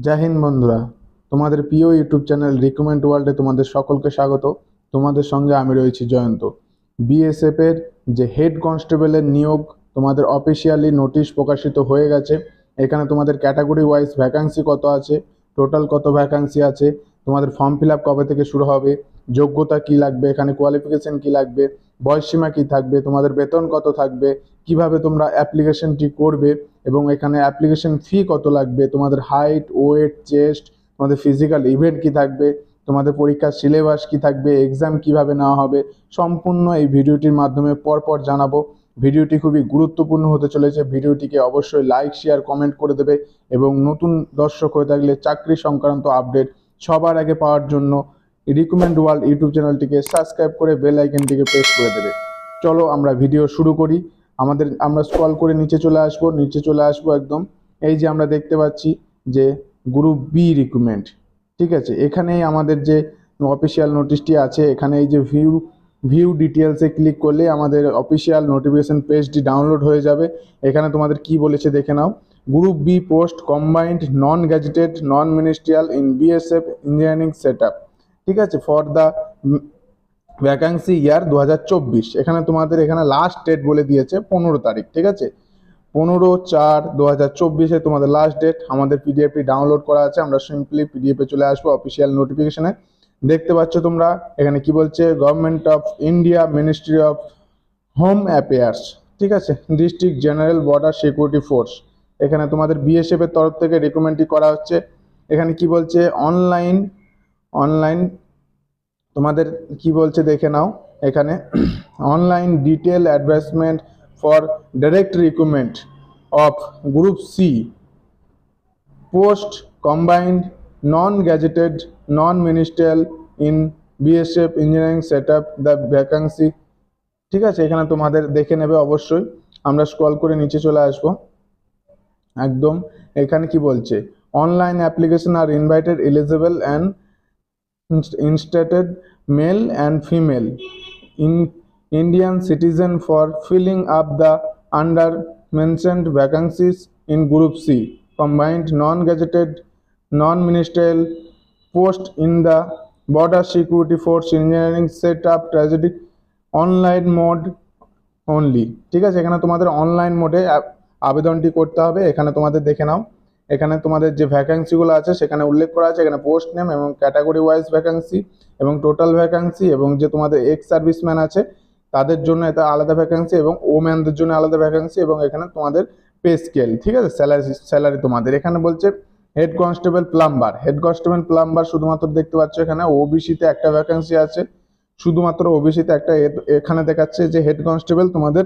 জয় হিন্দ বন্ধুরা, তোমাদের প্রিয় ইউটিউব চ্যানেল রিকমেন্ড ওয়ার্ল্ডে তোমাদের সকলকে স্বাগত। তোমাদের সঙ্গে আমি রয়েছি জয়ন্ত। বিএসএফ এর যে হেড কনস্টেবলের নিয়োগ তোমাদের অফিসিয়ালি নোটিশ প্রকাশিত হয়ে গেছে। এখানে তোমাদের ক্যাটাগরি ওয়াইজ ভ্যাকান্সি কত আছে, টোটাল কত ভ্যাকান্সি আছে, তোমাদের ফর্ম ফিল আপ কবে থেকে শুরু হবে, যোগ্যতা কি লাগবে, এখানে কোয়ালিফিকেশন কি লাগবে, বয়সসীমা কি থাকবে, তোমাদের বেতন কত থাকবে, কিভাবে তোমরা অ্যাপ্লিকেশনটি করবে এবং এখানে অ্যাপ্লিকেশন ফি কত লাগবে, তোমাদের হাইট, ওয়েট, চেস্ট, তোমাদের ফিজিক্যাল ইভেন্ট কি থাকবে, তোমাদের পরীক্ষার সিলেবাস কি থাকবে, এক্সাম কিভাবে নেওয়া হবে, সম্পূর্ণ এই ভিডিওটির মাধ্যমে পরপর জানাবো। ভিডিওটি খুবই গুরুত্বপূর্ণ হতে চলেছে। ভিডিওটিকে অবশ্যই লাইক, শেয়ার, কমেন্ট করে দেবে এবং নতুন দর্শক হয়ে থাকলে চাকরি সংক্রান্ত আপডেট সবার আগে পাওয়ার জন্য রিকমেন্ড ওয়ার্ল্ড ইউটিউব চ্যানেলটিকে সাবস্ক্রাইব করে বেল আইকনটিকে প্রেস করে দেবে। চলো আমরা ভিডিও শুরু করি। আমরা স্ক্রল করে নিচে চলে আসবো একদম। এই যে আমরা দেখতে পাচ্ছি যে গ্রুপ বি রিক্রুটমেন্ট, ঠিক আছে। এখানেই আমাদের যে অফিসিয়াল নোটিশটি আছে, এখানে এই যে ভিউ ডিটেলসে ক্লিক করলে আমাদের অফিসিয়াল নোটিফিকেশন পেজটি ডাউনলোড হয়ে যাবে। এখানে তোমাদের কি বলেছে দেখে নাও। Group B post combined non gazetted non ministerial in BSF engineering set up, ঠিক আছে, ফর দ্য ভ্যাকান্সি ইয়ার 2024। এখানে তোমাদের এখানে লাস্ট ডেট বলে দিয়েছে 15 তারিখ, ঠিক আছে। 15/4/2024 তোমাদের লাস্ট ডেট। আমাদের পিডিএফটি ডাউনলোড করা আছে, আমরা সিম্পলি পিডিএফে চলে আসবো অফিসিয়াল নোটিফিকেশনে। দেখতে পাচ্ছ তোমরা এখানে কি বলছে, government of India, ministry of home affairs, ঠিক আছে, district general border security force. এখানে তোমাদের বিএসএফ এর তরফ থেকে রিকমেন্ডটি করা হচ্ছে। এখানে কি বলছে, অনলাইন অনলাইন তোমাদের কি বলছে দেখে নাও। এখানে online detail advertisement for direct recruitment of group C post combined non gazetted non ministerial in BSF engineering set up the vacancy, ঠিক আছে। এখানে তোমাদের দেখে নেবে অবশ্যই। আমরা স্ক্রল করে নিচে চলে আসবো একদম। এখানে কি বলছে, online application are invited eligible and instated male and female in Indian citizen for filling up the under mentioned vacancies in Group C combined non-gazetted non-ministerial post in the Border Security Force Engineering Setup Tragedy online mode only, ঠিক আছে। এখানে তোমাদের online মোডে আবেদনটি করতে হবে। এখানে তোমাদের দেখে নাও, এখানে তোমাদের যে ভ্যাকান্সিগুলো আছে সেখানে উল্লেখ করা আছে। এখানে পোস্ট নেম এবং ক্যাটাগরি ওয়াইজ ভ্যাকান্সি এবং টোটাল ভ্যাকান্সি, এবং যে তোমাদের এক্স সার্ভিসম্যান আছে তাদের জন্য এটা আলাদা ভ্যাকান্সি এবং ওম্যানদের জন্য আলাদা ভ্যাকান্সি, এবং এখানে তোমাদের পে স্কেল, ঠিক আছে, স্যালারি তোমাদের এখানে বলছে হেড কনস্টেবল প্লাম্বার শুধুমাত্র দেখতে পাচ্ছ এখানে ওবিসিতে একটা ভ্যাকান্সি আছে, শুধুমাত্র ওবিসিতে একটা। এখানে দেখাচ্ছে যে হেড কনস্টেবল তোমাদের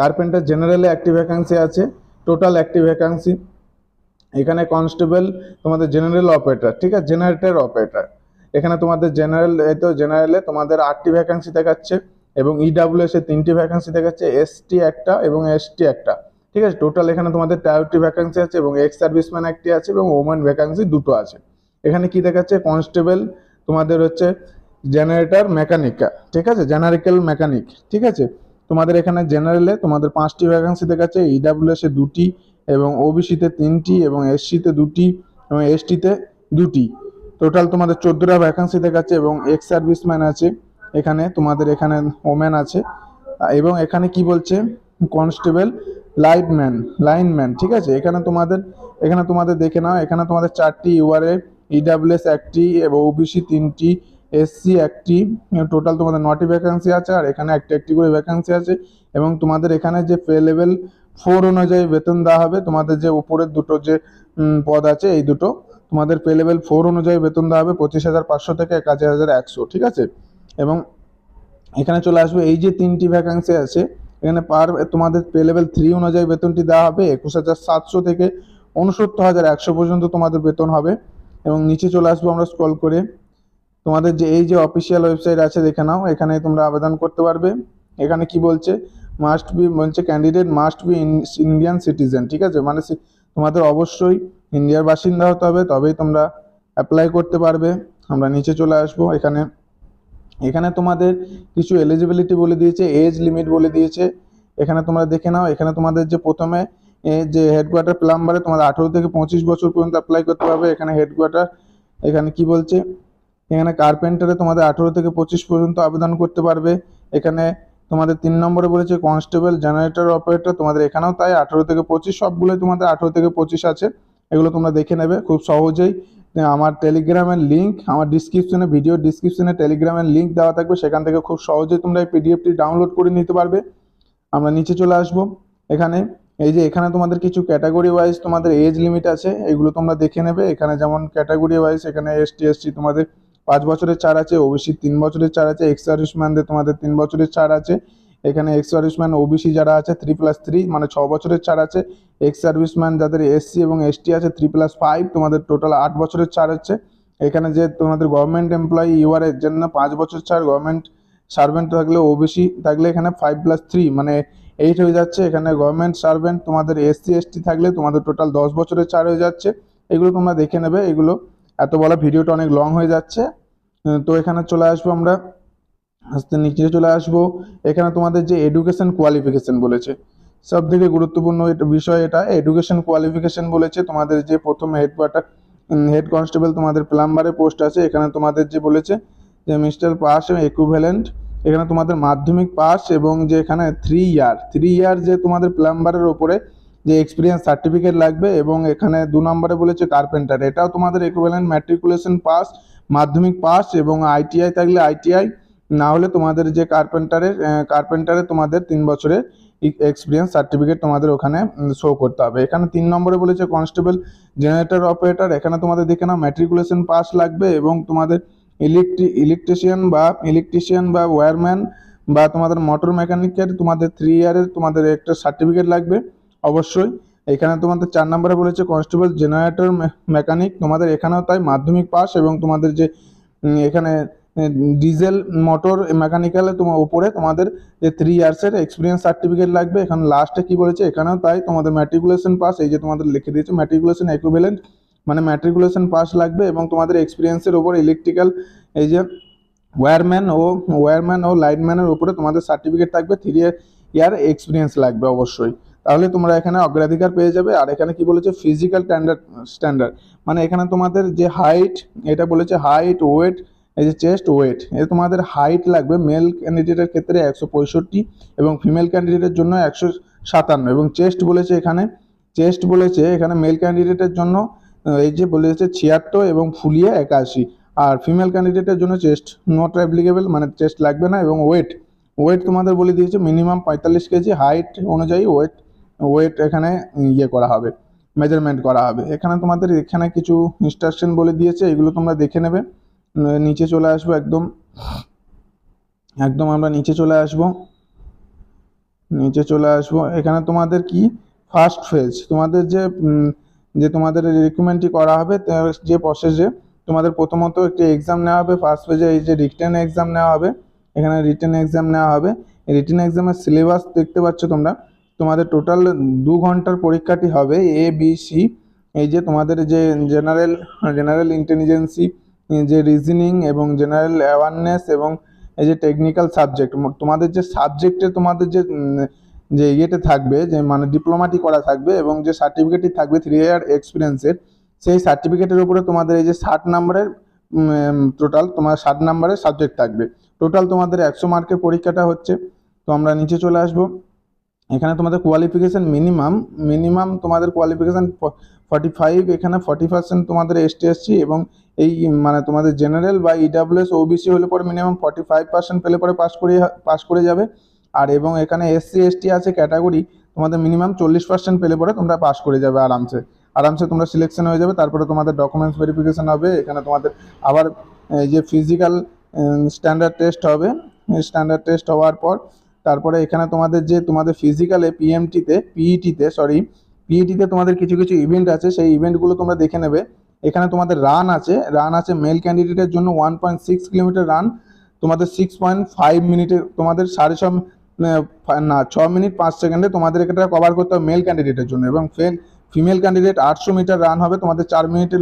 কার্পেন্টার জেনারেলে একটি ভ্যাকান্সি আছে, টোটাল একটি ভ্যাকান্সি। এখানে কনস্টেবল তোমাদের জেনারেল অপারেটর, ঠিক আছে, জেনারেটর অপারেটর। এখানে তোমাদের জেনারেলে তোমাদের 8টি ভ্যাকান্সি দেখাচ্ছে এবং ইডাব্লিউএস এ 3টি ভ্যাকান্সি দেখাচ্ছে, এসটি একটা এবং এসটি একটা, ঠিক আছে। টোটাল এখানে তোমাদের 13টি ভ্যাকান্সি আছে এবং এক্স সার্ভিসম্যান একটি আছে এবং ওমেন ভ্যাকান্সি 2টো আছে। এখানে কি দেখাচ্ছে, কনস্টেবল তোমাদের হচ্ছে জেনারেটর মেকানিকা, ঠিক আছে, জেনারিক্যাল মেকানিক, ঠিক আছে। তোমাদের এখানে জেনারেলে তোমাদের 5টি ভ্যাকান্সি দেখাচ্ছে, ইডাব্লিউএস এ 2টি এবং ওবিসিতে 3টি এবং এসসিতে 2টি এবং এসটিতে 2টি। টোটাল তোমাদের 14টা ভ্যাকান্সি দেখাচ্ছে এবং এক্স সার্ভিসম্যান আছে এখানে, তোমাদের এখানে ওমেন আছে। এবং এখানে কি বলছে, কনস্টেবল লাইনম্যান, ঠিক আছে। এখানে তোমাদের দেখে নাও, এখানে তোমাদের 4টি ইউআরএ, ইডাব্লিউএস একটি এবং ওবিসি 3টি, এসসি একটি, টোটাল তোমাদের 9টি ভ্যাকান্সি আছে। আর এখানে একটি করে ভ্যাকান্সি আছে এবং তোমাদের এখানে যে পে লেভেল 4 অনুযায়ী বেতন দেওয়া হবে। তোমাদের যে উপরের দুটো যে পদ আছে এই দুটো তোমাদের পে লেভেল 4 অনুযায়ী বেতন দেওয়া হবে 25,500 থেকে 81,100, ঠিক আছে। এবং এখানে চলে আসবে, এই যে 3টি ভ্যাকান্সি আছে এখানে তোমাদের পে লেভেল 3 অনুযায়ী বেতনটি দেওয়া হবে 21,700 থেকে 69,100 পর্যন্ত তোমাদের বেতন হবে। এবং নিচে চলে আসবো আমরা স্ক্রল করে, তোমাদের যে এই যে অফিসিয়াল ওয়েবসাইট আছে দেখে নাও, এখানে তোমরা আবেদন করতে পারবে। এখানে কি বলছে, candidate must be Indian citizen, ঠিক আছে, মানে তোমাদের অবশ্যই ইন্ডিয়ার বাসিন্দা হতে হবে, তবেই তোমরা অ্যাপ্লাই করতে পারবে। আমরা নিচে চলে আসবো। এখানে তোমাদের কিছু এলিজিবিলিটি বলে দিয়েছে, এজ লিমিট বলে দিয়েছে। এখানে তোমরা দেখে নাও, এখানে তোমাদের যে প্রথমে যে হেডকোয়ার্টার প্লাম্বারে তোমাদের 18 থেকে 25 বছর পর্যন্ত অ্যাপ্লাই করতে পারবে। এখানে হেডকোয়ার্টার, এখানে কি বলছে, এখানে কার্পেন্টারে তোমাদের 18 থেকে 25 পর্যন্ত আবেদন করতে পারবে। এখানে তোমাদের 3 নম্বরে বলেছে কনস্টেবল জেনারেটর অপারেটর, তোমাদের এখানেও তাই 18 থেকে 25, সবগুলোই তোমাদের 18 থেকে 25 আছে। এগুলো তোমরা দেখে নেবে খুব সহজেই। আমার টেলিগ্রামের লিঙ্ক আমার ডিসক্রিপশনে, ভিডিও ডিসক্রিপশনে টেলিগ্রামের লিঙ্ক দেওয়া থাকবে, সেখান থেকে খুব সহজেই তোমরা এই পিডিএফটি ডাউনলোড করে নিতে পারবে। আমরা নিচে চলে আসবো। এখানে এই যে এখানে তোমাদের কিছু ক্যাটাগরি ওয়াইজ তোমাদের এজ লিমিট আছে, এগুলো তোমরা দেখে নেবে। এখানে যেমন ক্যাটাগরি ওয়াইজ এখানে এসটি এসসি তোমাদের 5 বছরের ছাড় আছে, ওবিসি 3 বছরের ছাড় আছে, এক্স সার্ভিসম্যানদের তোমাদের 3 বছরের ছাড় আছে। এখানে এক্স সার্ভিসম্যান ওবিসি যারা আছে 3+3 মানে 6 বছরের ছাড় আছে। এক্স সার্ভিসম্যান যাদের এসসি এবং এসটি আছে 3+5 তোমাদের টোটাল 8 বছরের ছাড় হচ্ছে। এখানে যে তোমাদের গভর্নমেন্ট এমপ্লয়ি ইউআর এর জন্য 5 বছর ছাড়, গভর্নমেন্ট সার্ভেন্ট থাকলে ওবিসি থাকলে এখানে 5+3 মানে 8 হয়ে যাচ্ছে। এখানে গভর্নমেন্ট সার্ভেন্ট তোমাদের এসসি এসটি থাকলে তোমাদের টোটাল 10 বছরের ছাড় হয়ে যাচ্ছে। এগুলো তোমরা দেখে নেবে। এগুলো এত বড় ভিডিওটা অনেক লং হয়ে যাচ্ছে। তো এখানে চলে আসবো আমরা, আস্তে নিচে চলে আসবো। এখানে তোমাদের যে এডুকেশন কোয়ালিফিকেশন বলেছে, সব থেকে গুরুত্বপূর্ণ বিষয় এটা, এডুকেশন কোয়ালিফিকেশন বলেছে। তোমাদের যে প্রথম হেড কনস্টেবল তোমাদের প্লাম্বারের পোস্ট আছে, এখানে তোমাদের যে বলেছে যে মিস্টার পাস এবং ইকুইভ্যালেন্ট, এখানে তোমাদের মাধ্যমিক পাস এবং যে এখানে 3 ইয়ার যে তোমাদের প্লাম্বারের ওপরে যে এক্সপিরিয়েন্স সার্টিফিকেট লাগবে। এবং এখানে 2 নম্বরে বলেছে কার্পেন্টার, এটাও তোমাদের ইকুইভ্যালেন্ট ম্যাট্রিকুলেশন পাস, মাধ্যমিক পাস এবং আইটিআই থাকলে আইটিআই, না হলে তোমাদের যে কার্পেন্টারে তোমাদের 3 বছরের এক্সপিরিয়েন্স সার্টিফিকেট তোমাদের ওখানে শো করতে হবে। এখানে 3 নম্বরে বলেছে কনস্টেবল জেনারেটর অপারেটর, এখানে তোমাদের দেখে নাও ম্যাট্রিকুলেশন পাস লাগবে এবং তোমাদের ইলেকট্রিশিয়ান বা ওয়্যারম্যান বা তোমাদের মোটর মেকানিকের তোমাদের 3 ইয়ারের তোমাদের একটা সার্টিফিকেট লাগবে অবশ্যই। এখানে তোমাদের 4 নম্বরে বলেছে কনস্টেবল জেনারেটর মেকানিক, তোমাদের এখানেও তাই মাধ্যমিক পাস এবং তোমাদের যে এখানে ডিজেল মোটর মেকানিক্যালে তোমার উপরে তোমাদের যে 3 ইয়ার্সের এক্সপিরিয়েন্স সার্টিফিকেট লাগবে। এখানে লাস্টে কি বলেছে, এখানেও তাই তোমাদের ম্যাট্রিকুলেশন পাস, এই যে তোমাদের লিখে দিয়েছে ম্যাট্রিকুলেশন ইকুইভ্যালেন্ট মানে ম্যাট্রিকুলেশন পাস লাগবে এবং তোমাদের এক্সপিরিয়েন্সের উপর ইলেকট্রিক্যাল এই যে ওয়্যারম্যান ও লাইনম্যানের উপরে তোমাদের সার্টিফিকেট থাকবে, 3 ইয়ার এক্সপিরিয়েন্স লাগবে অবশ্যই, তাহলে তোমরা এখানে অগ্রাধিকার পেয়ে যাবে। আর এখানে কি বলেছে ফিজিক্যাল স্ট্যান্ডার্ড মানে এখানে তোমাদের যে হাইট, এটা বলেছে হাইট ওয়েট, এই যে চেস্ট ওয়েট, তোমাদের হাইট লাগবে মেল ক্যান্ডিডেটের ক্ষেত্রে 165 এবং ফিমেল ক্যান্ডিডেটের জন্য 157 এবং চেস্ট বলেছে এখানে মেল ক্যান্ডিডেটের জন্য এই যে বলেছে 76 এবং ফুলিয়ে 81, আর ফিমেল ক্যান্ডিডেটের জন্য চেস্ট নট অ্যাপ্লিকেবল মানে চেস্ট লাগবে না। এবং ওয়েট তোমাদের বলে দিয়েছে মিনিমাম 45 কেজি, হাইট অনুযায়ী ওয়েট এখানে করা হবে, মেজারমেন্ট করা হবে। এখানে তোমাদের এখানে কিছু ইনস্ট্রাকশন বলে দিয়েছে, এগুলো তোমরা দেখে নেবে। নিচে চলে আসবো, একদম আমরা নিচে চলে আসবো। এখানে তোমাদের কি ফার্স্ট ফেজ তোমাদের যে তোমাদের রিক্রুটমেন্টটি করা হবে, যে প্রসেসে তোমাদের প্রথমত একটি এক্সাম নেওয়া হবে। ফার্স্ট ফেজে এই যে রিটেন এক্সাম নেওয়া হবে, এখানে রিটেন এক্সাম নেওয়া হবে। রিটেন এক্সামের সিলেবাস দেখতে পাচ্ছ তোমরা, তোমাদের টোটাল 2 ঘন্টার পরীক্ষাটি হবে ABC, এই যে তোমাদের যে জেনারেল ইন্টেলিজেন্সি, যে রিজনিং এবং জেনারেল অ্যাওয়ারনেস এবং এই যে টেকনিক্যাল সাবজেক্ট, তোমাদের যে সাবজেক্টে তোমাদের যে ইয়েতে থাকবে, যে মানে ডিপ্লোমাটি করা থাকবে এবং যে সার্টিফিকেটটি থাকবে 3 ইয়ার এক্সপিরিয়েন্সের, সেই সার্টিফিকেটের উপরে তোমাদের এই যে 60 নম্বরের টোটাল তোমার 60 নম্বরের সাবজেক্ট থাকবে। টোটাল তোমাদের 100 মার্কের পরীক্ষাটা হচ্ছে। তো আমরা নিচে চলে আসবো। এখানে তোমাদের কোয়ালিফিকেশান মিনিমাম তোমাদের কোয়ালিফিকেশান 45, এখানে 40% তোমাদের ST/SC এবং এই মানে তোমাদের জেনারেল বা EWS OBC হলে পরে মিনিমাম 45% পেলে পরে পাস করে যাবে। আর এবং এখানে SC/ST আছে ক্যাটাগরি, তোমাদের মিনিমাম 40% পেলে পরে তোমরা পাস করে যাবে আরামসে তোমরা সিলেকশন হয়ে যাবে। তারপরে তোমাদের ডকুমেন্টস ভেরিফিকেশান হবে। এখানে তোমাদের আবার এই যে ফিজিক্যাল স্ট্যান্ডার্ড টেস্ট হবে। স্ট্যান্ডার্ড টেস্ট হওয়ার পর তারপরে এখানে তোমাদের ফিজিক্যালে পিইটিতে তোমাদের কিছু ইভেন্ট আছে, সেই ইভেন্টগুলো তোমরা দেখে নেবে। এখানে তোমাদের রান আছে মেল ক্যান্ডিডেটের জন্য 1.6 কিলোমিটার রান, তোমাদের 6.5 মিনিটে তোমাদের 6 মিনিট 5 সেকেন্ডে তোমাদের এটা কভার করতে হবে মেল ক্যান্ডিডেটের জন্য। এবং ফিমেল ক্যান্ডিডেট 800 মিটার রান হবে, তোমাদের 4 মিনিটে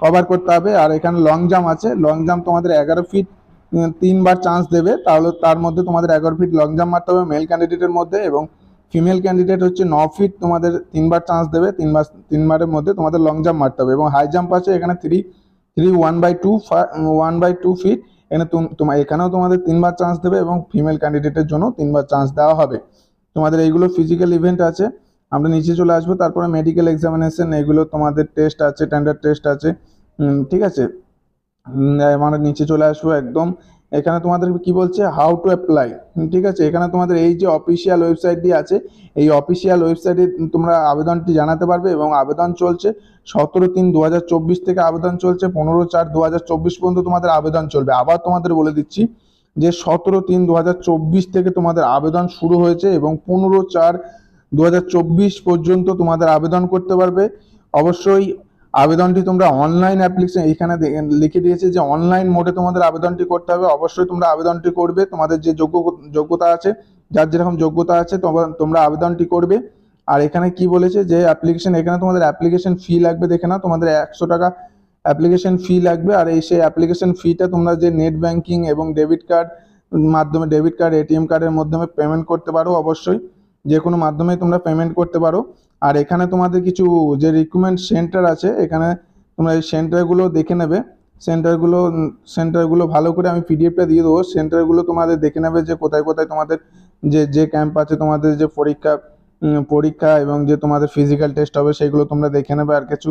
কভার করতে হবে। আর এখানে লং জাম্প আছে, লং জাম্প তোমাদের 11 ফিট 3 বার চান্স দেবে, তাহলে তার মধ্যে তোমাদের 11 ফিট লং জাম্প মারতে হবে মেল ক্যান্ডিডেটের মধ্যে। এবং ফিমেল ক্যান্ডিডেট হচ্ছে 9 ফিট, তোমাদের 3বার চান্স দেবে, 3বারের মধ্যে তোমাদের লং জাম্প মারতে হবে। এবং হাই জাম্প আছে এখানে 1/2 ফিট, এখানে এখানেও তোমাদের 3বার চান্স দেবে এবং ফিমেল ক্যান্ডিডেটের জন্য 3বার চান্স দেওয়া হবে। তোমাদের এইগুলো ফিজিক্যাল ইভেন্ট আছে। আমরা নিচে চলে আসবো, তারপরে মেডিকেল এক্সামিনেশন, এগুলো তোমাদের টেস্ট আছে, স্ট্যান্ডার্ড টেস্ট আছে, ঠিক আছে। মানে নিচে চলে আসবো একদম, এখানে তোমাদের কি বলছে হাউ টু অ্যাপ্লাই, ঠিক আছে। এখানে তোমাদের এই যে অফিসিয়াল ওয়েবসাইটটি আছে, এই অফিসিয়াল ওয়েবসাইটে তোমরা আবেদনটি জানাতে পারবে এবং আবেদন চলছে 17/3/2024 থেকে আবেদন চলছে, 15/4/2024 পর্যন্ত তোমাদের আবেদন চলবে। আবার তোমাদের বলে দিচ্ছি যে 17/3/2024 থেকে তোমাদের আবেদন শুরু হয়েছে এবং 15/4/2024 পর্যন্ত তোমাদের আবেদন করতে পারবে। অবশ্যই আবেদনটি তোমরা অনলাইন অ্যাপ্লিকেশন, এখানে লিখে দিয়েছে যে অনলাইন মোডে তোমাদের আবেদনটি করতে হবে। অবশ্যই তোমরা আবেদনটি করবে, তোমাদের যে যোগ্যতা আছে, যার যেরকম যোগ্যতা আছে তোমরা আবেদনটি করবে। আর এখানে কি বলেছে যে অ্যাপ্লিকেশন, এখানে তোমাদের অ্যাপ্লিকেশন ফি লাগবে, দেখে নাও, তোমাদের 100 টাকা অ্যাপ্লিকেশন ফি লাগবে। আর সেই অ্যাপ্লিকেশন ফিটা তোমরা যে নেট ব্যাংকিং এবং ডেবিট কার্ড মাধ্যমে, ডেবিট কার্ড, এটিএম কার্ডের মাধ্যমে পেমেন্ট করতে পারো। অবশ্যই যে কোনো মাধ্যমে তোমরা পেমেন্ট করতে পারো। আর এখানে তোমাদের কিছু যে রিক্রুটমেন্ট সেন্টার আছে, এখানে তোমরা এই সেন্টারগুলো দেখে নেবে। সেন্টারগুলো ভালো করে আমি পিডিএফটা দিয়ে দেবো। সেন্টারগুলো তোমাদের দেখে নেবে যে কোথায় কোথায় তোমাদের যে ক্যাম্প আছে, তোমাদের যে পরীক্ষা এবং যে তোমাদের ফিজিক্যাল টেস্ট হবে, সেগুলো তোমরা দেখে নেবে। আর কিছু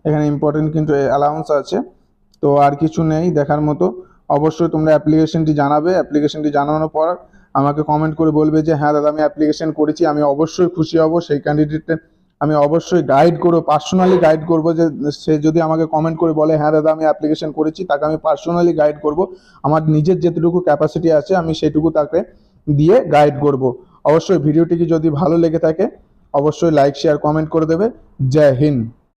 এখানে ইম্পর্টেন্ট কিন্তু অ্যালাউন্স আছে, তো আর কিছু নেই দেখার মতো। অবশ্যই তোমরা অ্যাপ্লিকেশনটি জানাবে। অ্যাপ্লিকেশনটি জানানোর পর আমাকে কমেন্ট করে বলবে যে হ্যাঁ দাদা আমি অ্যাপ্লিকেশন করেছি। আমি অবশ্যই খুশি হব, সেই ক্যান্ডিডেটকে আমি অবশ্যই গাইড করবো, পার্সোনালি গাইড করবো। যে সে যদি আমাকে কমেন্ট করে বলে হ্যাঁ দাদা আমি অ্যাপ্লিকেশন করেছি, তাকে আমি পার্সোনালি গাইড করব। আমার নিজের যেটুকু ক্যাপাসিটি আছে আমি সেটুকু তাকে দিয়ে গাইড করব। অবশ্যই ভিডিওটি যদি ভালো লেগে থাকে অবশ্যই লাইক, শেয়ার, কমেন্ট করে দেবে। জয় হিন্দ।